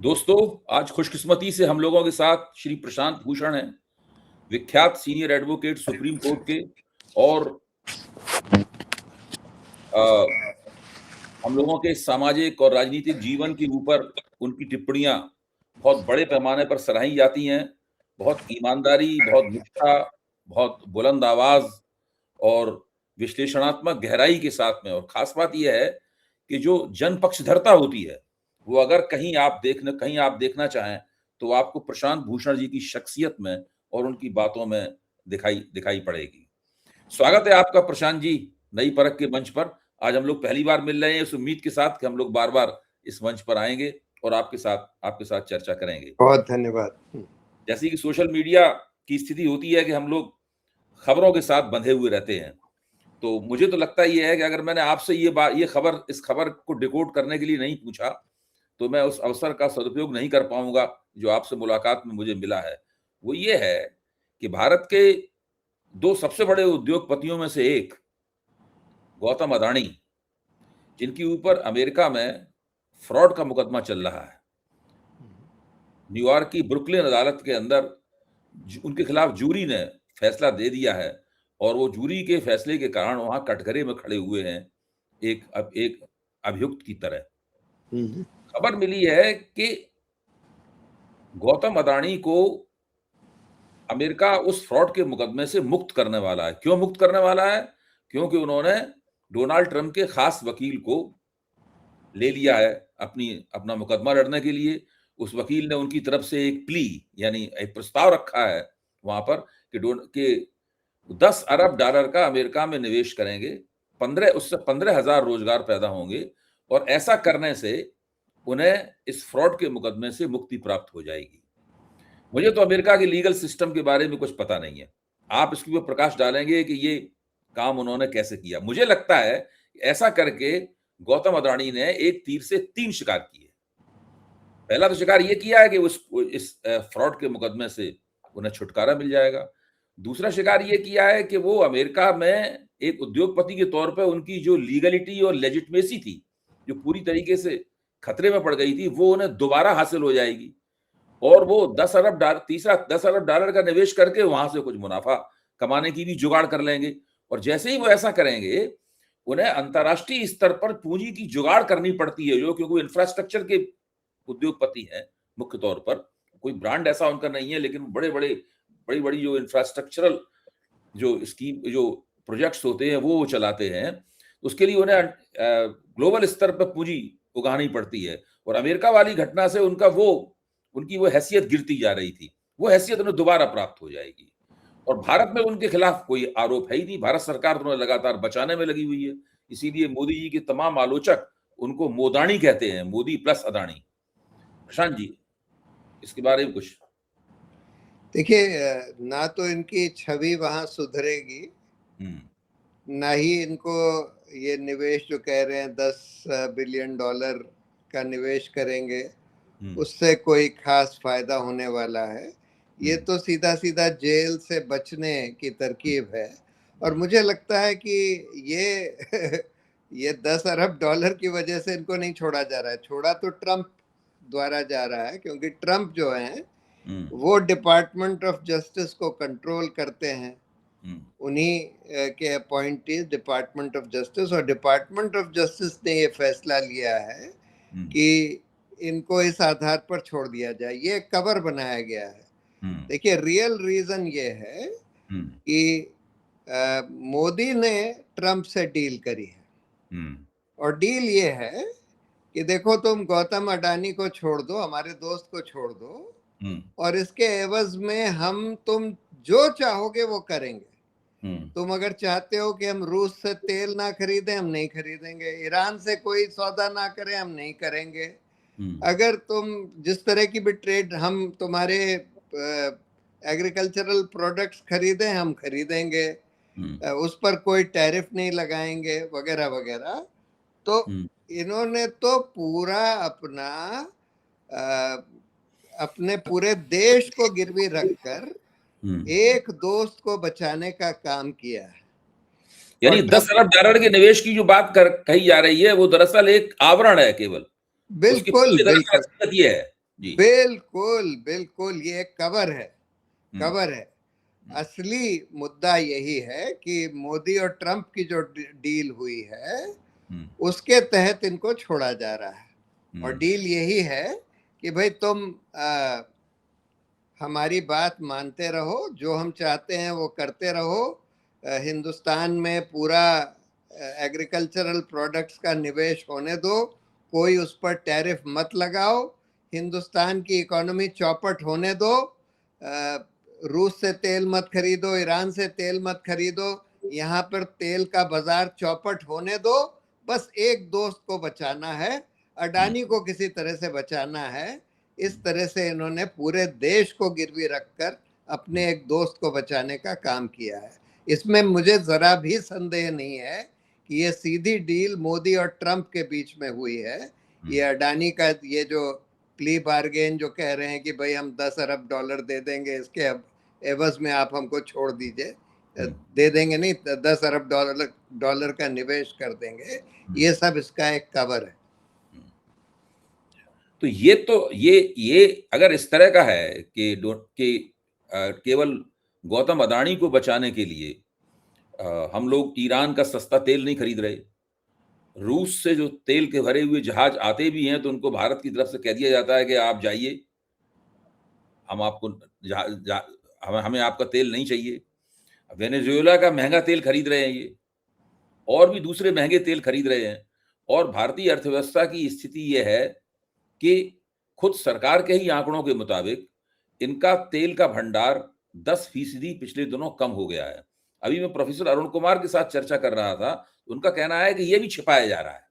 दोस्तों, आज खुशकिस्मती से हम लोगों के साथ श्री प्रशांत भूषण हैं, विख्यात सीनियर एडवोकेट सुप्रीम कोर्ट के। और हम लोगों के सामाजिक और राजनीतिक जीवन के ऊपर उनकी टिप्पणियां बहुत बड़े पैमाने पर सराही जाती हैं। बहुत ईमानदारी, बहुत निष्ठा, बहुत बुलंद आवाज और विश्लेषणात्मक गहराई के साथ में। और खास बात यह है कि जो जन पक्षधरता होती है, वो अगर कहीं आप देखना चाहें तो आपको प्रशांत भूषण जी की शख्सियत में और उनकी बातों में दिखाई दिखाई पड़ेगी। स्वागत है आपका प्रशांत जी, नई परख के मंच पर। आज हम लोग पहली बार मिल रहे हैं इस उम्मीद के साथ कि हम लोग बार बार इस मंच पर आएंगे और आपके साथ चर्चा करेंगे। बहुत धन्यवाद। जैसे कि सोशल मीडिया की स्थिति होती है कि हम लोग खबरों के साथ बंधे हुए रहते हैं, तो मुझे तो लगता ये है कि अगर मैंने आपसे इस खबर को डिकोड करने के लिए नहीं पूछा, तो मैं उस अवसर का सदुपयोग नहीं कर पाऊंगा जो आपसे मुलाकात में मुझे मिला है। वो ये है कि भारत के दो सबसे बड़े उद्योगपतियों में से एक गौतम अदानी, जिनके ऊपर अमेरिका में फ्रॉड का मुकदमा चल रहा है, न्यूयॉर्क की ब्रुकलिन अदालत के अंदर उनके खिलाफ जूरी ने फैसला दे दिया है। और वो जूरी के फैसले के कारण वहां कटघरे में खड़े हुए हैं एक अभियुक्त की तरह। खबर मिली है कि गौतम अदानी को अमेरिका उस फ्रॉड के मुकदमे से मुक्त करने वाला है। क्यों मुक्त करने वाला है? क्योंकि उन्होंने डोनाल्ड ट्रंप के खास वकील को ले लिया है अपना मुकदमा लड़ने के लिए। उस वकील ने उनकी तरफ से एक प्ली यानी एक प्रस्ताव रखा है वहां पर कि 10 अरब डॉलर का अमेरिका में निवेश करेंगे, 15,000 रोजगार पैदा होंगे और ऐसा करने से उन्हें इस फ्रॉड के मुकदमे से मुक्ति प्राप्त हो जाएगी। मुझे तो अमेरिका के लीगल सिस्टम के बारे में कुछ पता नहीं है, आप इसके ऊपर प्रकाश डालेंगे कि ये काम उन्होंने कैसे किया। मुझे लगता है ऐसा करके गौतम अदानी ने एक तीर से 3 शिकार किए। पहला तो शिकार ये किया है कि इस फ्रॉड के मुकदमे से उन्हें छुटकारा मिल जाएगा। दूसरा शिकार ये किया है कि वो अमेरिका में एक उद्योगपति के तौर पर उनकी जो लीगलिटी और लेजिटमेसी थी, जो पूरी तरीके से खतरे में पड़ गई थी, वो उन्हें दोबारा हासिल हो जाएगी। और वो 10 अरब डॉलर का निवेश करके वहां से कुछ मुनाफा कमाने की भी जुगाड़ कर लेंगे। और जैसे ही वो ऐसा करेंगे, उन्हें अंतरराष्ट्रीय स्तर पर पूंजी की जुगाड़ करनी पड़ती है, जो क्योंकि इंफ्रास्ट्रक्चर के उद्योगपति हैं मुख्य तौर पर। कोई ब्रांड ऐसा उनका नहीं है, लेकिन बड़ी बड़ी जो इंफ्रास्ट्रक्चरल जो प्रोजेक्ट्स होते हैं वो चलाते हैं। उसके लिए उन्हें ग्लोबल स्तर पर पूंजी उगानी पड़ती है। और अमेरिका वाली घटना से उनकी वो हैसियत गिरती जा रही थी, वो हैसियत उन्हें दोबारा प्राप्त हो जाएगी। और भारत में उनके खिलाफ कोई आरोप है ही नहीं, भारत सरकार तो उन्हें लगातार बचाने में लगी हुई है। इसीलिए मोदी जी के तमाम आलोचक उनको मोदानी कहते हैं, मोदी प्लस अदानी। प्रशांत जी, इसके बारे में कुछ? देखिए, ना तो इनकी छवि वहां सुधरेगी, ना ही इनको ये निवेश जो कह रहे हैं 10 बिलियन डॉलर का निवेश करेंगे, उससे कोई खास फायदा होने वाला है। ये तो सीधा सीधा जेल से बचने की तरकीब है। और मुझे लगता है कि ये 10 अरब डॉलर की वजह से इनको नहीं छोड़ा जा रहा है। छोड़ा तो ट्रंप द्वारा जा रहा है, क्योंकि ट्रंप जो है वो डिपार्टमेंट ऑफ जस्टिस को कंट्रोल करते हैं। उन्हीं के अपॉइंटीज डिपार्टमेंट ऑफ जस्टिस, और डिपार्टमेंट ऑफ जस्टिस ने ये फैसला लिया है कि इनको इस आधार पर छोड़ दिया जाए। ये कवर बनाया गया है। देखिए, रियल रीजन ये है कि मोदी ने ट्रंप से डील करी है। और डील ये है कि देखो, तुम गौतम अडानी को छोड़ दो, हमारे दोस्त को छोड़ दो, और इसके एवज में हम तुम जो चाहोगे वो करेंगे। तुम अगर चाहते हो कि हम रूस से तेल ना खरीदें, हम नहीं खरीदेंगे। ईरान से कोई सौदा ना करें, हम नहीं करेंगे। अगर तुम जिस तरह की भी ट्रेड, हम तुम्हारे एग्रीकल्चरल प्रोडक्ट्स खरीदें, हम खरीदेंगे। उस पर कोई टैरिफ नहीं लगाएंगे, वगैरह वगैरह। तो इन्होंने तो पूरा अपने पूरे देश को गिरवी रखकर एक दोस्त को बचाने का काम किया है। यानी 10 अरब डॉलर के निवेश की जो बात कही जा रही है, वो दरअसल एक आवरण है केवल। बिल्कुल, बिल्कुल। ये है बिल्कुल बिल्कुल, ये एक कवर है, कवर है। असली मुद्दा यही है कि मोदी और ट्रंप की जो डील हुई है उसके तहत इनको छोड़ा जा रहा है। और डील यही है कि भाई तुम हमारी बात मानते रहो, जो हम चाहते हैं वो करते रहो, हिंदुस्तान में पूरा एग्रीकल्चरल प्रोडक्ट्स का निवेश होने दो, कोई उस पर टैरिफ मत लगाओ, हिंदुस्तान की इकोनॉमी चौपट होने दो, रूस से तेल मत खरीदो, ईरान से तेल मत खरीदो, यहाँ पर तेल का बाजार चौपट होने दो, बस एक दोस्त को बचाना है, अडानी को किसी तरह से बचाना है। इस तरह से इन्होंने पूरे देश को गिरवी रखकर अपने एक दोस्त को बचाने का काम किया है। इसमें मुझे जरा भी संदेह नहीं है कि ये सीधी डील मोदी और ट्रंप के बीच में हुई है। ये अडानी का ये जो प्ली बार्गेन जो कह रहे हैं कि भाई हम 10 अरब डॉलर दे देंगे, इसके अब एवज में आप हमको छोड़ दीजिए, दे देंगे नहीं, 10 अरब डॉलर का निवेश कर देंगे, ये सब इसका एक कवर है। तो ये अगर इस तरह का है कि केवल गौतम अडानी को बचाने के लिए हम लोग ईरान का सस्ता तेल नहीं खरीद रहे, रूस से जो तेल के भरे हुए जहाज आते भी हैं तो उनको भारत की तरफ से कह दिया जाता है कि आप जाइए, हम आपको हमें आपका तेल नहीं चाहिए। वेनेजुएला का महंगा तेल खरीद रहे हैं ये, और भी दूसरे महंगे तेल खरीद रहे हैं। और भारतीय अर्थव्यवस्था की स्थिति यह है कि खुद सरकार के ही आंकड़ों के मुताबिक इनका तेल का भंडार 10% पिछले दिनों कम हो गया है। अभी मैं प्रोफेसर अरुण कुमार के साथ चर्चा कर रहा था, उनका कहना है कि यह भी छिपाया जा रहा है।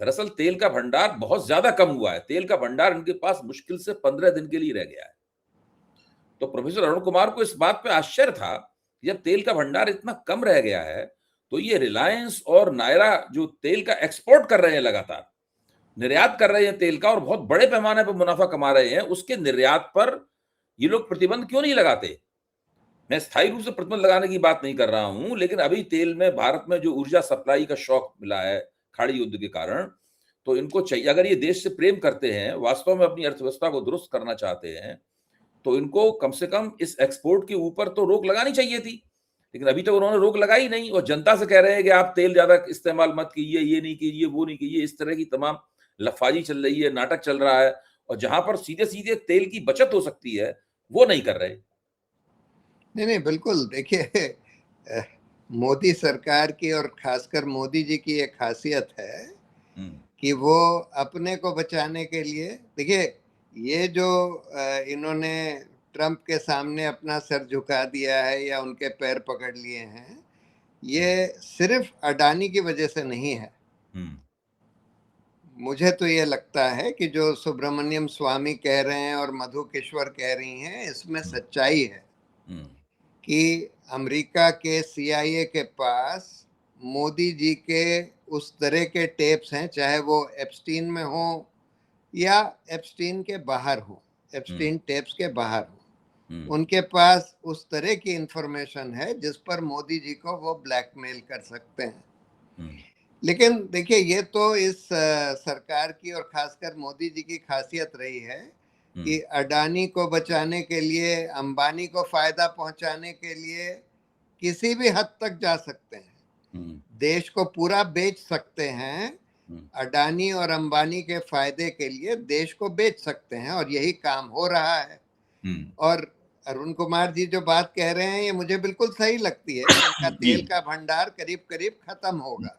दरअसल तेल का भंडार बहुत ज्यादा कम हुआ है, तेल का भंडार इनके पास मुश्किल से 15 दिन के लिए रह गया है। तो प्रोफेसर अरुण कुमार को इस बात पे आश्चर्य था, जब तेल का भंडार इतना कम रह गया है तो ये रिलायंस और नायरा जो तेल का एक्सपोर्ट कर रहे हैं, लगातार निर्यात कर रहे हैं तेल का और बहुत बड़े पैमाने पर मुनाफा कमा रहे हैं, उसके निर्यात पर ये लोग प्रतिबंध क्यों नहीं लगाते? मैं स्थायी रूप से प्रतिबंध लगाने की बात नहीं कर रहा हूं, लेकिन अभी तेल में भारत में जो ऊर्जा सप्लाई का शॉक मिला है खाड़ी युद्ध के कारण, तो इनको चाहिए, अगर ये देश से प्रेम करते हैं, वास्तव में अपनी अर्थव्यवस्था को दुरुस्त करना चाहते हैं, तो इनको कम से कम इस एक्सपोर्ट के ऊपर तो रोक लगानी चाहिए थी। लेकिन अभी तक उन्होंने रोक लगाई नहीं और जनता से कह रहे हैं कि आप तेल ज्यादा इस्तेमाल मत कीजिए, ये नहीं कीजिए, वो नहीं कीजिए। इस तरह की तमाम लफाजी चल रही है, नाटक चल रहा है, और जहां पर सीधे सीधे तेल की बचत हो सकती है वो नहीं कर रहे। नहीं, बिल्कुल। देखिए, मोदी सरकार की और खासकर मोदी जी की एक खासियत है कि वो अपने को बचाने के लिए, देखिए, ये जो इन्होंने ट्रंप के सामने अपना सर झुका दिया है या उनके पैर पकड़ लिए हैं, ये सिर्फ अडानी की वजह से नहीं है। मुझे तो ये लगता है कि जो सुब्रमण्यम स्वामी कह रहे हैं और मधु किश्वर कह रही हैं, इसमें सच्चाई है कि अमेरिका के CIA के पास मोदी जी के उस तरह के टेप्स हैं, चाहे वो एप्स्टीन में हो या एप्स्टीन के बाहर हो, एप्स्टीन टेप्स के बाहर हो, उनके पास उस तरह की इंफॉर्मेशन है जिस पर मोदी जी को वो ब्लैकमेल कर सकते हैं। लेकिन देखिए, ये तो इस सरकार की और खासकर मोदी जी की खासियत रही है कि अडानी को बचाने के लिए, अंबानी को फायदा पहुंचाने के लिए किसी भी हद तक जा सकते हैं, देश को पूरा बेच सकते हैं, अडानी और अंबानी के फायदे के लिए देश को बेच सकते हैं, और यही काम हो रहा है। और अरुण कुमार जी जो बात कह रहे हैं, ये मुझे बिल्कुल सही लगती है कि इनका तेल का भंडार करीब करीब खत्म होगा।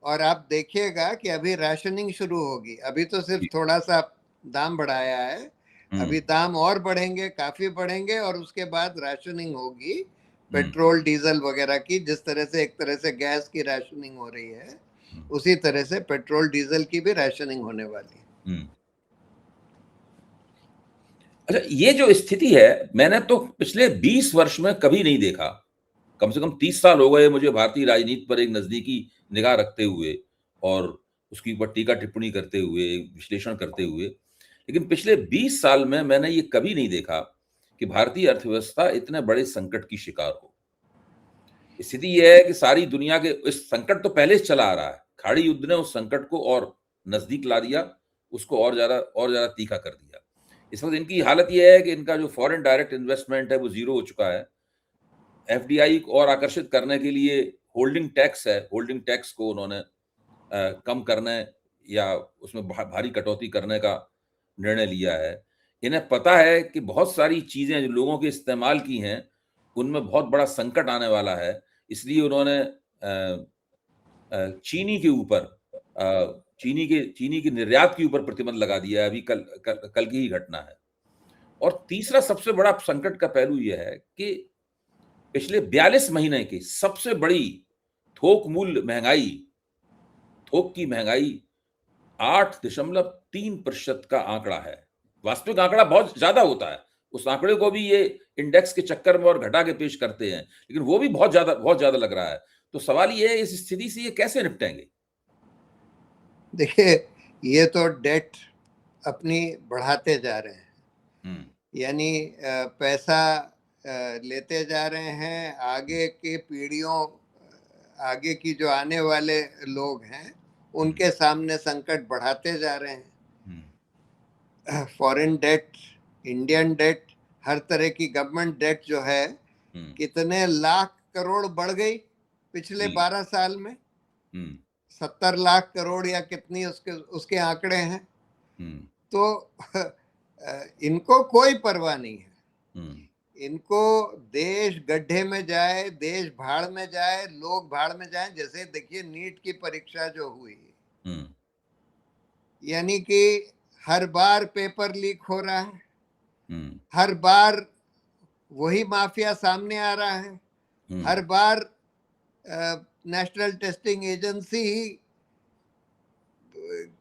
और आप देखिएगा कि अभी राशनिंग शुरू होगी। अभी तो सिर्फ थोड़ा सा दाम बढ़ाया है, अभी दाम और बढ़ेंगे, काफी बढ़ेंगे, और उसके बाद राशनिंग होगी पेट्रोल डीजल वगैरह की। जिस तरह से एक तरह से गैस की राशनिंग हो रही है, उसी तरह से पेट्रोल डीजल की भी राशनिंग होने वाली है। अच्छा, ये जो स्थिति है, मैंने तो पिछले 20 वर्ष में कभी नहीं देखा। कम से कम 30 साल हो गए मुझे भारतीय राजनीति पर एक नजदीकी निगाह रखते हुए और उसकी ऊपर टीका टिप्पणी करते हुए, विश्लेषण करते हुए, लेकिन पिछले 20 साल में मैंने ये कभी नहीं देखा कि भारतीय अर्थव्यवस्था इतने बड़े संकट की शिकार हो। स्थिति यह है कि सारी दुनिया के इस संकट तो पहले से चला आ रहा है, खाड़ी युद्ध ने उस संकट को और नजदीक ला दिया, उसको और ज़्यादा तीखा कर दिया। इस वक़्त इनकी हालत ये है कि इनका जो फॉरेन डायरेक्ट इन्वेस्टमेंट है वो ज़ीरो हो चुका है। एफडीआई को और आकर्षित करने के लिए होल्डिंग टैक्स है, होल्डिंग टैक्स को उन्होंने कम करने या उसमें भारी कटौती करने का निर्णय लिया है। इन्हें पता है कि बहुत सारी चीज़ें जो लोगों के इस्तेमाल की हैं, उनमें बहुत बड़ा संकट आने वाला है। इसलिए उन्होंने चीनी के ऊपर चीनी के निर्यात के ऊपर प्रतिबंध लगा दिया है। अभी कल की ही घटना है। और तीसरा सबसे बड़ा संकट का पहलू यह है कि पिछले 42 महीने की सबसे बड़ी थोक की महंगाई 8.3% का आंकड़ा है। वास्तविक आंकड़ा बहुत ज्यादा होता है, उस आंकड़े को भी ये इंडेक्स के चक्कर में और घटा के पेश करते हैं, लेकिन वो भी बहुत ज्यादा लग रहा है। तो सवाल ये है, इस स्थिति से ये कैसे निपटेंगे? देखिए, ये तो डेट अपनी बढ़ाते जा रहे हैं, यानी पैसा लेते जा रहे हैं। आगे की पीढ़ियों, आगे की जो आने वाले लोग हैं, उनके सामने संकट बढ़ाते जा रहे हैं। फॉरेन डेट, इंडियन डेट, हर तरह की गवर्नमेंट डेट जो है, कितने लाख करोड़ बढ़ गई पिछले 12 साल में। 70 लाख करोड़ या कितनी उसके आंकड़े हैं। तो इनको कोई परवाह नहीं है। इनको देश गड्ढे में जाए, देश भाड़ में जाए, लोग भाड़ में जाए। जैसे देखिए, नीट की परीक्षा जो हुई, यानी कि हर बार पेपर लीक हो रहा है, हर बार वही माफिया सामने आ रहा है, हर बार नेशनल टेस्टिंग एजेंसी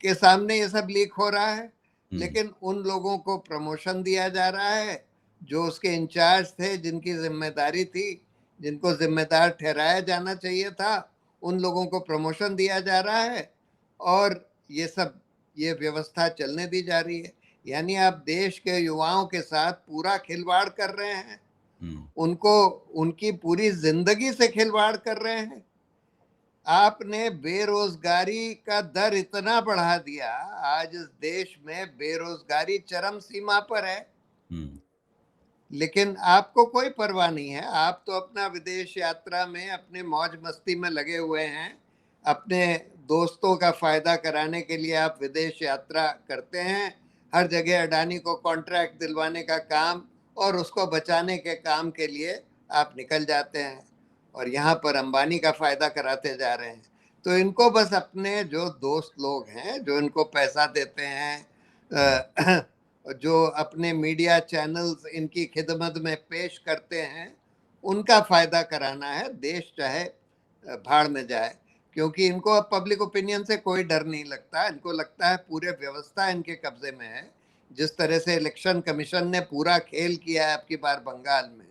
के सामने ये सब लीक हो रहा है। लेकिन उन लोगों को प्रमोशन दिया जा रहा है जो उसके इंचार्ज थे, जिनकी जिम्मेदारी थी, जिनको जिम्मेदार ठहराया जाना चाहिए था, उन लोगों को प्रमोशन दिया जा रहा है और ये व्यवस्था चलने दी जा रही है। यानी आप देश के युवाओं के साथ पूरा खिलवाड़ कर रहे हैं, उनको उनकी पूरी जिंदगी से खिलवाड़ कर रहे हैं। आपने बेरोजगारी का दर इतना बढ़ा दिया, आज इस देश में बेरोजगारी चरम सीमा पर है, लेकिन आपको कोई परवाह नहीं है। आप तो अपना विदेश यात्रा में अपने मौज मस्ती में लगे हुए हैं। अपने दोस्तों का फायदा कराने के लिए आप विदेश यात्रा करते हैं। हर जगह अडानी को कॉन्ट्रैक्ट दिलवाने का काम और उसको बचाने के काम के लिए आप निकल जाते हैं, और यहाँ पर अंबानी का फायदा कराते जा रहे हैं। तो इनको बस अपने जो दोस्त लोग हैं, जो इनको पैसा देते हैं, जो अपने मीडिया चैनल्स इनकी खिदमत में पेश करते हैं, उनका फायदा कराना है। देश चाहे भाड़ में जाए, क्योंकि इनको अब पब्लिक ओपिनियन से कोई डर नहीं लगता। इनको लगता है पूरे व्यवस्था इनके कब्जे में है। जिस तरह से इलेक्शन कमीशन ने पूरा खेल किया है आपकी बार बंगाल में,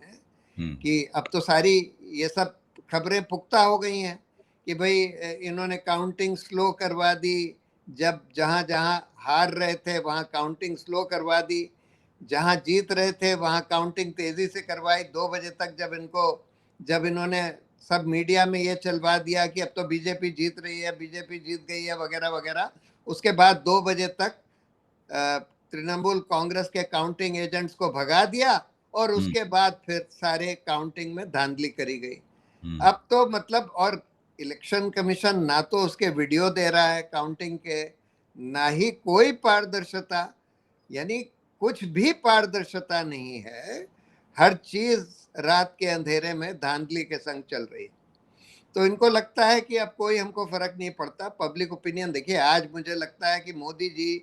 कि अब तो सारी ये सब खबरें पुख्ता हो गई हैं कि भाई इन्होंने काउंटिंग स्लो करवा दी। जब जहां जहां हार रहे थे वहां काउंटिंग स्लो करवा दी, जहां जीत रहे थे वहां काउंटिंग तेजी से करवाई। 2 बजे तक जब इन्होंने सब मीडिया में ये चलवा दिया कि अब तो बीजेपी जीत रही है, बीजेपी जीत गई है वगैरह वगैरह, उसके बाद 2 बजे तक तृणमूल कांग्रेस के काउंटिंग एजेंट्स को भगा दिया और उसके बाद फिर सारे काउंटिंग में धांधली करी गई। अब तो मतलब, और इलेक्शन कमीशन ना तो उसके वीडियो दे रहा है काउंटिंग के, ना ही कोई पारदर्शिता, यानी कुछ भी पारदर्शिता नहीं है। हर चीज रात के अंधेरे में धांधली के संग चल रही है। तो इनको लगता है कि अब कोई हमको फर्क नहीं पड़ता। पब्लिक ओपिनियन देखिए, आज मुझे लगता है कि मोदी जी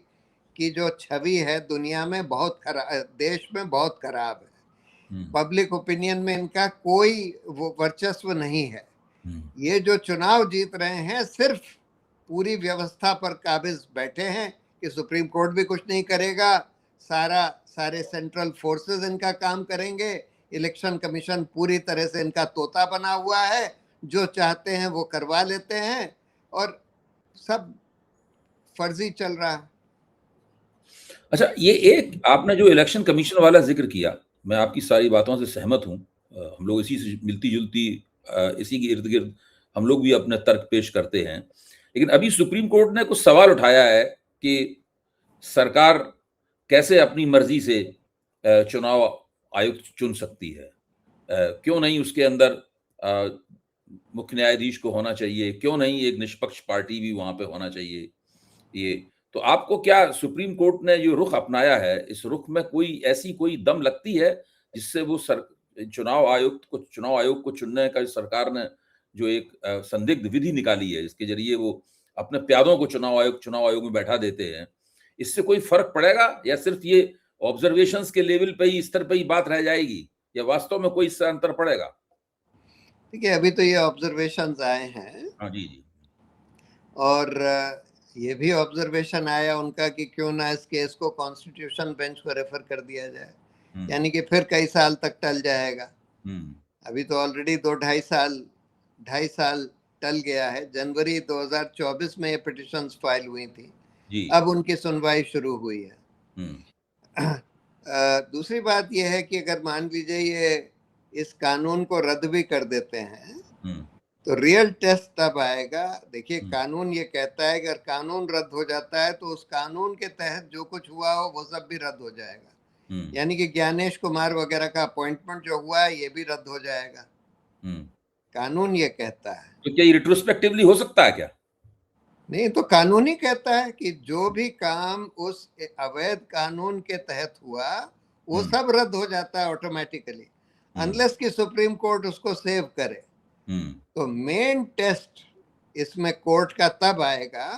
की जो छवि है दुनिया में बहुत खराब, देश में बहुत खराब है। पब्लिक ओपिनियन में इनका कोई वो वर्चस्व नहीं है। ये जो चुनाव जीत रहे हैं सिर्फ पूरी व्यवस्था पर काबिज बैठे हैं कि सुप्रीम कोर्ट भी कुछ नहीं करेगा, सारे सेंट्रल फोर्सेस इनका काम करेंगे, इलेक्शन कमीशन पूरी तरह से इनका तोता बना हुआ है, जो चाहते हैं वो करवा लेते हैं और सब फर्जी चल रहा है। अच्छा, ये एक आपने जो इलेक्शन कमीशन वाला जिक्र किया, मैं आपकी सारी बातों से सहमत हूँ। हम लोग इसी से मिलती जुलती इसी के इर्द गिर्द हम लोग भी अपने तर्क पेश करते हैं। लेकिन अभी सुप्रीम कोर्ट ने कुछ सवाल उठाया है कि सरकार कैसे अपनी मर्जी से चुनाव आयुक्त चुन सकती है? क्यों नहीं उसके अंदर मुख्य न्यायाधीश को होना चाहिए? क्यों नहीं एक निष्पक्ष पार्टी भी वहां पे होना चाहिए? ये तो आपको क्या सुप्रीम कोर्ट ने जो रुख अपनाया है, इस रुख में कोई ऐसी कोई दम लगती है जिससे वो चुनाव आयोग को चुनने का सरकार ने जो एक संदिग्ध विधि निकाली है, जिसके जरिए वो अपने प्यादों को चुनाव आयोग में बैठा देते हैं, इससे कोई फर्क पड़ेगा या सिर्फ ये ऑब्जर्वेशंस के लेवल पे ही, स्तर पे ही बात रह जाएगी, या वास्तव में कोई इससे अंतर पड़ेगा? देखिए, अभी तो ये ऑब्जर्वेशंस आए हैं। हाँ जी जी। और ये भी ऑब्जर्वेशन आया उनका कि क्यों ना इस केस को कॉन्स्टिट्यूशन बेंच को रेफर कर दिया जाए, यानी कि फिर कई साल तक टल जाएगा। अभी तो ऑलरेडी 2-2.5 साल टल गया है। जनवरी 2024 में ये पिटिशंस फाइल हुई थी जी। अब उनकी सुनवाई शुरू हुई है। दूसरी बात यह है कि अगर मान लीजिए ये इस कानून को रद्द भी कर देते हैं तो रियल टेस्ट तब आएगा। देखिए, कानून ये कहता है कि अगर कानून रद्द हो जाता है तो उस कानून के तहत जो कुछ हुआ हो वो सब भी रद्द हो जाएगा। यानी कि ज्ञानेश कुमार वगैरह का अपॉइंटमेंट जो हुआ है ये भी रद्द हो जाएगा। कानून ये कहता है। तो क्या ये रिट्रोस्पेक्टिवली हो सकता है क्या? नहीं, तो कानून ही कहता है कि जो भी काम उस अवैध कानून के तहत हुआ वो सब रद्द हो जाता है ऑटोमेटिकली, अनलेस कि सुप्रीम कोर्ट उसको सेव करे। तो मेन टेस्ट इसमें कोर्ट का तब आएगा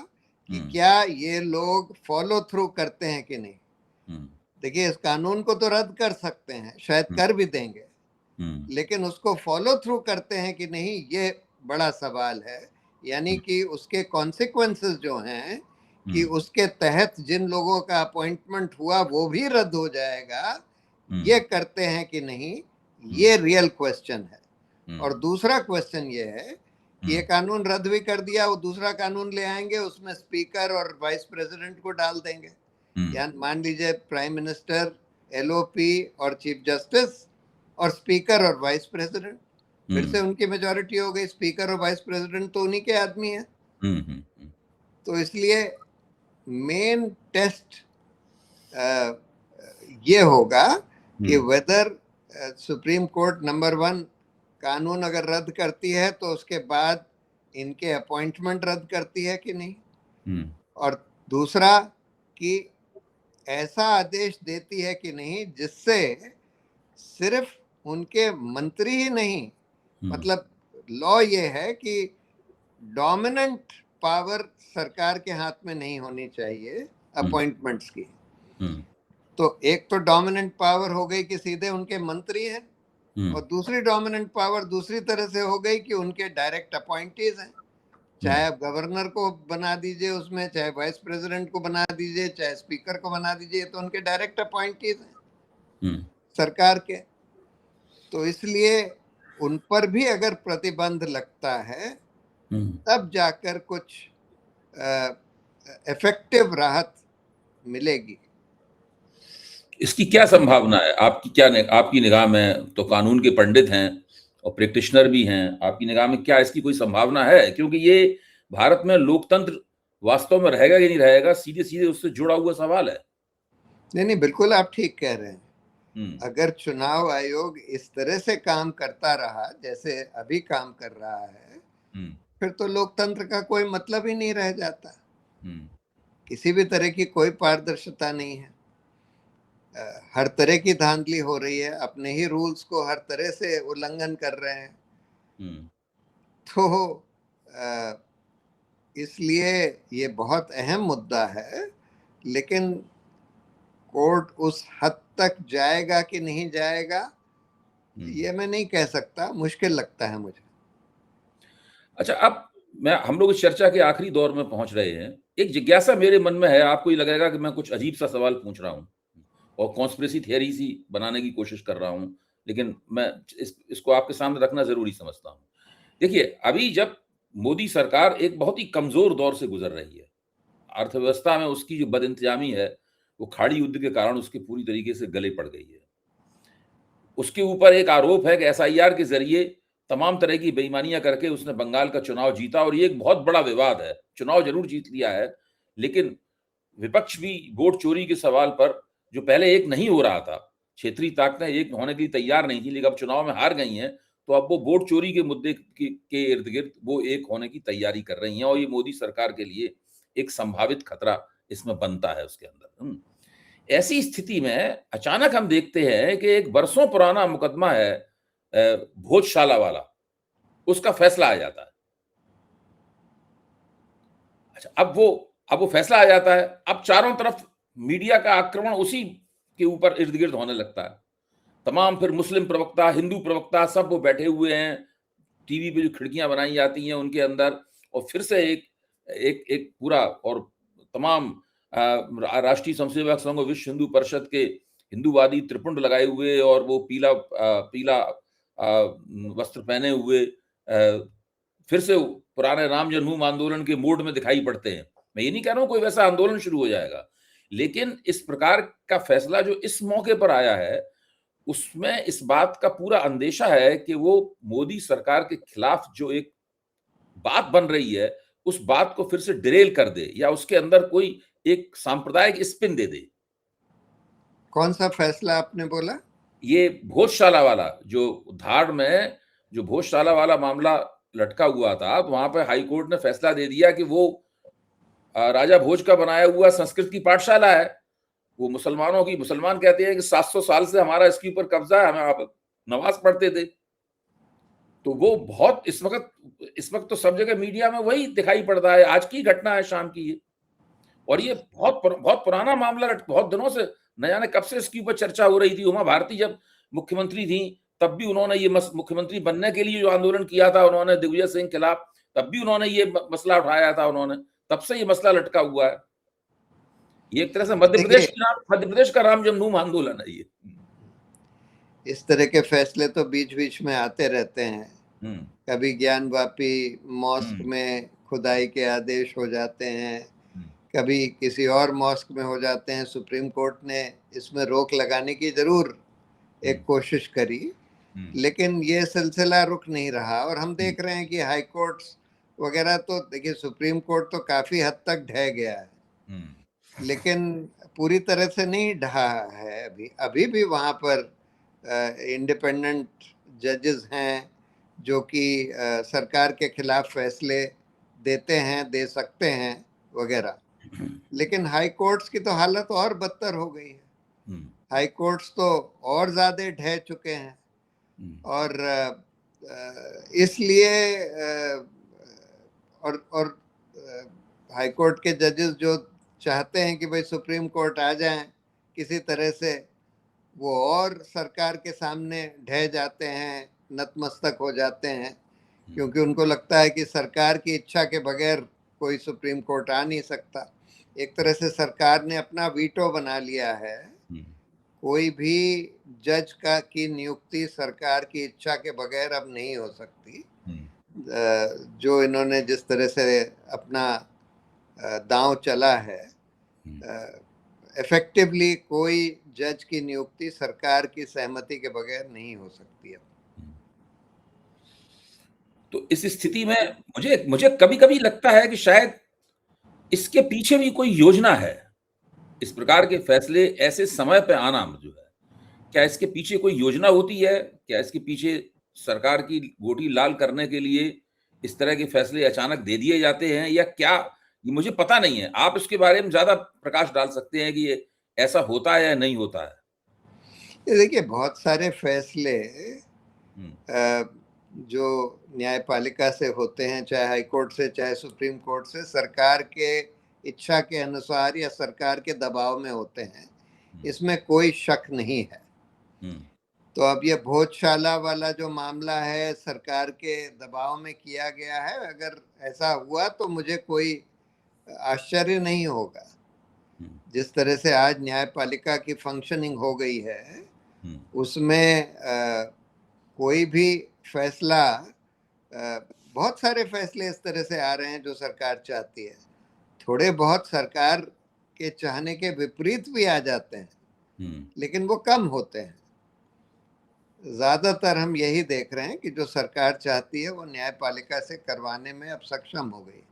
कि क्या ये लोग फॉलो थ्रू करते हैं कि नहीं। देखिए, इस कानून को तो रद्द कर सकते हैं, शायद कर भी देंगे, लेकिन उसको फॉलो थ्रू करते हैं कि नहीं, ये बड़ा सवाल है। यानी कि उसके कॉन्सिक्वेंसेस जो हैं कि उसके तहत जिन लोगों का अपॉइंटमेंट हुआ वो भी रद्द हो जाएगा, ये करते हैं कि नहीं, ये रियल क्वेश्चन है। और दूसरा क्वेश्चन ये है कि ये कानून रद्द भी कर दिया, वो दूसरा कानून ले आएंगे, उसमें स्पीकर और वाइस प्रेसिडेंट को डाल देंगे। या मान लीजिए प्राइम मिनिस्टर, एलओपी और चीफ जस्टिस और स्पीकर और वाइस प्रेसिडेंट, फिर से उनकी मेजॉरिटी हो गई। स्पीकर और वाइस प्रेसिडेंट तो उन्हीं के आदमी हैं। तो इसलिए मेन टेस्ट ये होगा कि वेदर सुप्रीम कोर्ट नंबर 1 कानून अगर रद्द करती है तो उसके बाद इनके अपॉइंटमेंट रद्द करती है कि नहीं, और दूसरा कि ऐसा आदेश देती है कि नहीं जिससे सिर्फ उनके मंत्री ही नहीं, मतलब लॉ ये है कि डोमिनेंट पावर सरकार के हाथ में नहीं होनी चाहिए अपॉइंटमेंट्स की। तो एक तो डोमिनेंट पावर हो गई कि सीधे उनके मंत्री हैं, और दूसरी डोमिनेंट पावर दूसरी तरह से हो गई कि उनके डायरेक्ट अपॉइंटीज हैं। चाहे आप गवर्नर को बना दीजिए उसमें, चाहे वाइस प्रेसिडेंट को बना दीजिए, चाहे स्पीकर को बना दीजिए, तो उनके डायरेक्ट अपॉइंटीज हैं सरकार के। तो इसलिए उन पर भी अगर प्रतिबंध लगता है तब जाकर कुछ इफेक्टिव राहत मिलेगी। इसकी क्या संभावना है? आपकी निगाह में तो कानून के पंडित हैं और प्रैक्टिशनर भी हैं, आपकी निगाह में क्या इसकी कोई संभावना है? क्योंकि ये भारत में लोकतंत्र वास्तव में रहेगा कि नहीं रहेगा, सीधे सीधे उससे जुड़ा हुआ सवाल है। नहीं, बिल्कुल आप ठीक कह रहे हैं। अगर चुनाव आयोग इस तरह से काम करता रहा जैसे अभी काम कर रहा है, फिर तो लोकतंत्र का कोई मतलब ही नहीं रह जाता। किसी भी तरह की कोई पारदर्शिता नहीं है। हर तरह की धांधली हो रही है, अपने ही रूल्स को हर तरह से उल्लंघन कर रहे हैं। तो इसलिए ये बहुत अहम मुद्दा है, लेकिन कोर्ट उस हद तक जाएगा कि नहीं जाएगा ये मैं नहीं कह सकता, मुश्किल लगता है मुझे। अच्छा, अब हम लोग इस चर्चा के आखिरी दौर में पहुंच रहे हैं। एक जिज्ञासा मेरे मन में है, आपको ये लगेगा कि मैं कुछ अजीब सा सवाल पूछ रहा हूं और कॉन्स्पिरेसी थियरी सी बनाने की कोशिश कर रहा हूं, लेकिन मैं इसको आपके सामने रखना जरूरी समझता हूं। देखिए, अभी जब मोदी सरकार एक बहुत ही कमजोर दौर से गुजर रही है, अर्थव्यवस्था में उसकी जो बदइंतजामी है वो खाड़ी युद्ध के कारण उसके पूरी तरीके से गले पड़ गई है। उसके ऊपर एक आरोप है कि एसआईआर के जरिए तमाम तरह की बेईमानियां करके उसने बंगाल का चुनाव जीता, और ये एक बहुत बड़ा विवाद है। चुनाव जरूर जीत लिया है, लेकिन विपक्ष भी वोट चोरी के सवाल पर, जो पहले एक नहीं हो रहा था, क्षेत्रीय ताकतें एक होने के लिए तैयार नहीं थी, लेकिन अब चुनाव में हार गई हैं, तो अब वो वोट चोरी के मुद्दे के इर्द गिर्द वो एक होने की तैयारी कर रही हैं, और ये मोदी सरकार के लिए एक संभावित खतरा इसमें बनता है उसके अंदर। ऐसी स्थिति में अचानक हम देखते हैं कि एक बरसों पुराना मुकदमा है भोजशाला वाला, उसका फैसला आ जाता है। अच्छा, अब वो फैसला आ जाता है, अब चारों तरफ मीडिया का आक्रमण उसी के ऊपर इर्द गिर्द होने लगता है। तमाम फिर मुस्लिम प्रवक्ता, हिंदू प्रवक्ता सब वो बैठे हुए हैं, टीवी पे जो खिड़कियां बनाई जाती हैं उनके अंदर, और फिर से एक पूरा, और तमाम राष्ट्रीय स्वयंसेवक संघ और विश्व हिंदू परिषद के हिंदूवादी त्रिपुंड लगाए हुए, और वो पीला वस्त्र पहने हुए फिर से पुराने राम जन्मभूमि आंदोलन के मोड में दिखाई पड़ते हैं। मैं ये नहीं कह रहा हूं कोई वैसा आंदोलन शुरू हो जाएगा, लेकिन इस प्रकार का फैसला जो इस मौके पर आया है, उसमें इस बात का पूरा अंदेशा है कि वो मोदी सरकार के खिलाफ जो एक बात बन रही है, उस बात को फिर से डिरेल कर दे, या उसके अंदर कोई एक सांप्रदायिक स्पिन दे दे। कौन सा फैसला आपने बोला? ये भोजशाला वाला, जो धार में जो भोजशाला वाला मामला लटका हुआ था, तो वहां पर हाईकोर्ट ने फैसला दे दिया कि वो राजा भोज का बनाया हुआ संस्कृत की पाठशाला है, वो मुसलमानों की, मुसलमान कहते हैं कि 700 साल से हमारा इसके ऊपर कब्जा है, हमें आप नमाज पढ़ते थे। तो वो बहुत इस वक्त तो सब जगह मीडिया में वही दिखाई पड़ता है, आज की घटना है शाम की ये, और ये बहुत पुराना मामला, बहुत दिनों से, न जाने कब से इसके ऊपर चर्चा हो रही थी। उमा भारती जब मुख्यमंत्री थी, तब भी उन्होंने ये मुख्यमंत्री बनने के लिए जो आंदोलन किया था उन्होंने दिग्विजय सिंह के खिलाफ, तब भी उन्होंने ये मसला उठाया था उन्होंने, तब से ये मसला लटका हुआ है। ये एक तरह से मध्य प्रदेश का राम जन्मभूमि आंदोलन है ये। इस तरह के फैसले तो बीच बीच में आते रहते हैं। कभी ज्ञानवापी मॉस्क में खुदाई के आदेश हो जाते हैं, कभी किसी और मॉस्क में हो जाते हैं। सुप्रीम कोर्ट ने इसमें रोक लगाने की जरूर एक कोशिश करी, लेकिन ये सिलसिला रुक नहीं रहा, और हम देख रहे हैं कि हाई कोर्ट्स वगैरह तो, देखिए सुप्रीम कोर्ट तो काफी हद तक ढह गया है, लेकिन पूरी तरह से नहीं ढहा है। अभी भी वहाँ पर इंडिपेंडेंट जजेस हैं जो कि सरकार के खिलाफ फैसले देते हैं, दे सकते हैं वगैरह, लेकिन हाई कोर्ट्स की तो हालत और बदतर हो गई है। हाई कोर्ट्स तो और ज्यादा ढह चुके हैं, और इसलिए और हाई कोर्ट के जजेस जो चाहते हैं कि भाई सुप्रीम कोर्ट आ जाएं किसी तरह से, वो और सरकार के सामने ढह जाते हैं, नतमस्तक हो जाते हैं, क्योंकि उनको लगता है कि सरकार की इच्छा के बगैर कोई सुप्रीम कोर्ट आ नहीं सकता। एक तरह से सरकार ने अपना वीटो बना लिया है। कोई भी जज की नियुक्ति सरकार की इच्छा के बगैर अब नहीं हो सकती। जो इन्होंने जिस तरह से अपना दांव चला है, इफेक्टिवली कोई जज की नियुक्ति सरकार की सहमति के बगैर नहीं हो सकती है। तो इस स्थिति में मुझे कभी-कभी लगता है कि शायद इसके पीछे भी कोई योजना है। इस प्रकार के फैसले ऐसे समय पे आना जो है, क्या इसके पीछे कोई योजना होती है? क्या इसके पीछे सरकार की गोटी लाल करने के लिए इस तरह के फैसले अचानक दे दिए जाते हैं, या क्या? ये मुझे पता नहीं है। आप इसके बारे में ज्यादा प्रकाश डाल सकते हैं कि ये ऐसा होता है या नहीं होता है? देखिए, बहुत सारे फैसले जो न्यायपालिका से होते हैं, चाहे हाई कोर्ट से चाहे सुप्रीम कोर्ट से, सरकार के इच्छा के अनुसार या सरकार के दबाव में होते हैं, इसमें कोई शक नहीं है। तो अब ये भोजशाला वाला जो मामला है, सरकार के दबाव में किया गया है। अगर ऐसा हुआ तो मुझे कोई आश्चर्य नहीं होगा। जिस तरह से आज न्यायपालिका की फंक्शनिंग हो गई है, उसमें कोई भी फैसला, बहुत सारे फैसले इस तरह से आ रहे हैं जो सरकार चाहती है, थोड़े बहुत सरकार के चाहने के विपरीत भी आ जाते हैं, लेकिन वो कम होते हैं। ज्यादातर हम यही देख रहे हैं कि जो सरकार चाहती है वो न्यायपालिका से करवाने में अब सक्षम हो गई।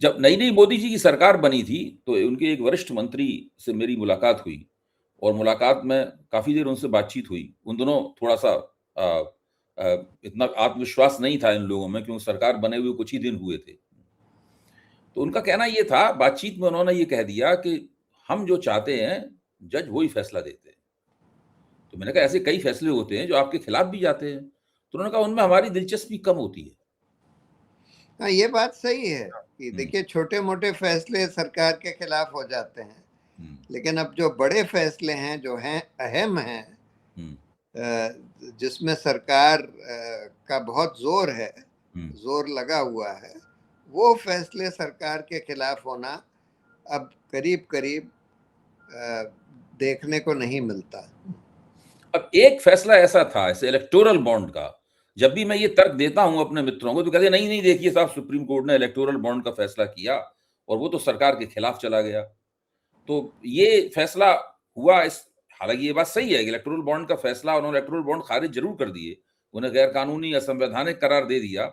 जब नई-नई मोदी जी की सरकार बनी थी, तो उनके एक वरिष्ठ मंत्री से मेरी मुलाकात हुई और मुलाकात में काफ़ी देर उनसे बातचीत हुई। उन दिनों थोड़ा-सा इतना आत्मविश्वास नहीं था इन लोगों में क्योंकि सरकार बने हुए कुछ ही दिन हुए थे। तो उनका कहना ये था, बातचीत में उन्होंने ये कह दिया कि हम जो चाहते हैं, जज वही फैसला देते हैं। तो मैंने कहा ऐसे कई फैसले होते हैं जो आपके खिलाफ भी जाते हैं। तो उन्होंने कहा उनमें हमारी दिलचस्पी कम होती है। हाँ, ये बात सही है कि हुँ, देखिए छोटे-मोटे फैसले सरकार के खिलाफ हो जाते हैं, हुँ, लेकिन अब जो बड़े फैसले हैं, जो हैं अहम हैं, हुँ, जिसमें सरकार का बहुत ज़ोर है, हुँ। ज़ोर लगा हुआ है, वो फैसले सरकार के खिलाफ होना अब करीब-करीब देखने को नहीं मिलता। अब एक फैसला ऐसा था, ऐसे इलेक्टोरल बॉन्ड का, जब भी मैं ये तर्क देता हूँ अपने मित्रों को, तो कहते हैं, "नहीं, नहीं, देखिए साहब, सुप्रीम कोर्ट ने इलेक्टोरल बॉन्ड का फैसला किया और वो तो सरकार के खिलाफ चला गया।" तो ये फैसला हुआ इस हालाँकि ये बात सही है कि इलेक्टोरल बॉन्ड का फैसला उन्होंने इलेक्टोरल बॉन्ड खारिज ज़रूर कर दिए, उन्हें गैर कानूनी, असंवैधानिक करार दे दिया।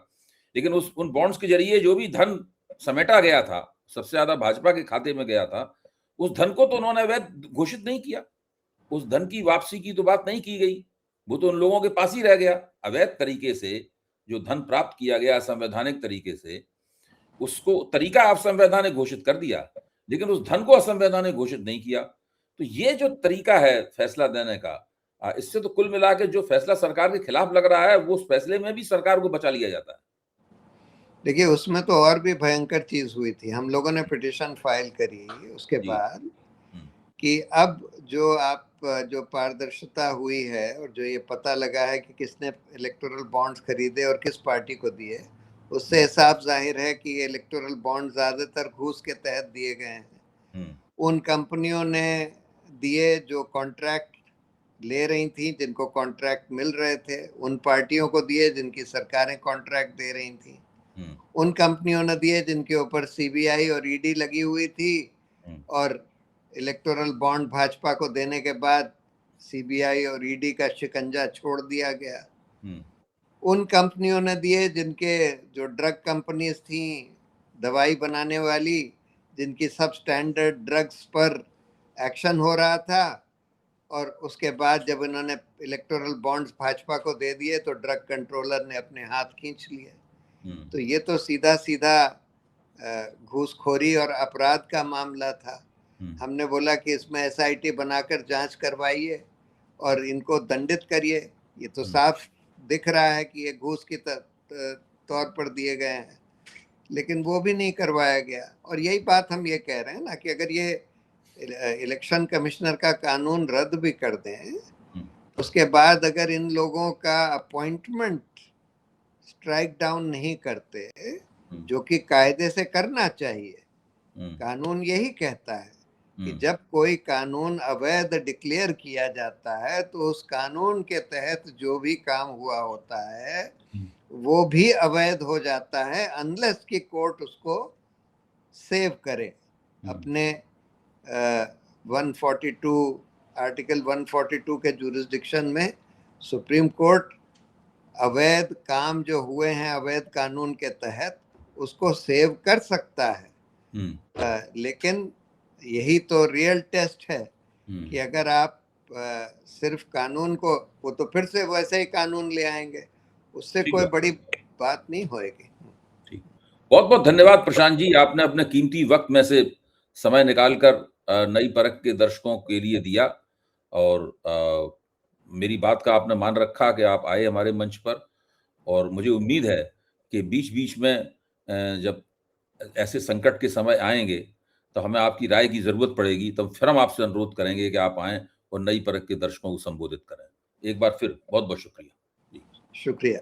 लेकिन उन बॉन्ड्स के ज़रिए जो भी धन समेटा गया था, सबसे ज़्यादा भाजपा के खाते में गया था, उस धन को तो उन्होंने अवैध घोषित नहीं किया। उस धन की वापसी की तो बात नहीं की गई। वो तो उन लोगों के पास ही रह गया। अवैध तरीके से जो धन प्राप्त किया गया असंवैधानिक तरीके से, उसको तरीका असंवैधानिक घोषित कर दिया, लेकिन उस धन को असंवैधानिक घोषित नहीं किया। तो ये जो तरीका है फैसला देने का इससे तो कुल मिला के जो फैसला सरकार के खिलाफ लग रहा है, वो उस फैसले में भी सरकार को बचा लिया जाता है। देखिए, उसमें तो और भी भयंकर चीज़ हुई थी। हम लोगों ने पिटीशन फाइल करी उसके जी। बाद हुँ, कि अब जो पारदर्शिता हुई है और जो ये पता लगा है कि किसने इलेक्टोरल बॉन्ड्स खरीदे और किस पार्टी को दिए, उससे साफ ज़ाहिर है कि ये इलेक्टोरल बॉन्ड ज़्यादातर घूस के तहत दिए गए हैं। हुँ, उन कंपनियों ने दिए जो कॉन्ट्रैक्ट ले रही थी, जिनको कॉन्ट्रैक्ट मिल रहे थे, उन पार्टियों को दिए जिनकी सरकारें कॉन्ट्रैक्ट दे रही थी। हुँ, उन कंपनियों ने दिए जिनके ऊपर सीबीआई और ईडी लगी हुई थी हुँ, और इलेक्टोरल बॉन्ड भाजपा को देने के बाद सीबीआई और ईडी का शिकंजा छोड़ दिया गया। हुँ, उन कंपनियों ने दिए जिनके जो ड्रग कंपनीज थी, दवाई बनाने वाली, जिनकी सब स्टैंडर्ड ड्रग्स पर एक्शन हो रहा था, और उसके बाद जब इन्होंने इलेक्टोरल बॉन्ड्स भाजपा को दे दिए तो ड्रग कंट्रोलर ने अपने हाथ खींच लिए। हुँ, तो ये तो सीधा-सीधा घूसखोरी और अपराध का मामला था। हुँ, हमने बोला कि इसमें एसआईटी बनाकर जांच करवाइए और इनको दंडित करिए। ये तो हुँ, साफ दिख रहा है कि ये घूस के तौर पर दिए गए हैं, लेकिन वो भी नहीं करवाया गया। और यही बात हम ये कह रहे हैं ना कि अगर ये इलेक्शन कमिश्नर का कानून रद्द भी कर दें, हुँ, उसके बाद अगर इन लोगों का अपॉइंटमेंट स्ट्राइक डाउन नहीं करते, हुँ, जो कि कायदे से करना चाहिए। हुँ, कानून यही कहता है कि हुँ, जब कोई कानून अवैध डिक्लेयर किया जाता है तो उस कानून के तहत जो भी काम हुआ होता है हुँ, वो भी अवैध हो जाता है, अनलेस कि कोर्ट उसको सेव करे हुँ, अपने 142 आर्टिकल 142 के जुरिस्डिक्शन में। सुप्रीम कोर्ट अवैध काम जो हुए हैं अवैध कानून के तहत उसको सेव कर सकता है। हुँ, लेकिन यही तो रियल टेस्ट है हुँ, कि अगर आप सिर्फ कानून को, वो तो फिर से वैसे ही कानून ले आएंगे, उससे ठीक कोई बात। बड़ी बात नहीं होएगी। ठीक। बहुत-बहुत धन्यवाद प्रशांत जी, आपने अपने कीमती वक़्त में से समय निकाल कर नई परख के दर्शकों के लिए दिया और मेरी बात का आपने मान रखा कि आप आए हमारे मंच पर और मुझे उम्मीद है कि बीच-बीच में जब ऐसे संकट के समय आएँगे, तो हमें आपकी राय की ज़रूरत पड़ेगी, तब फिर हम आपसे अनुरोध करेंगे कि आप आएँ और नई परख के दर्शकों को संबोधित करें। एक बार फिर बहुत-बहुत शुक्रिया। जी। शुक्रिया।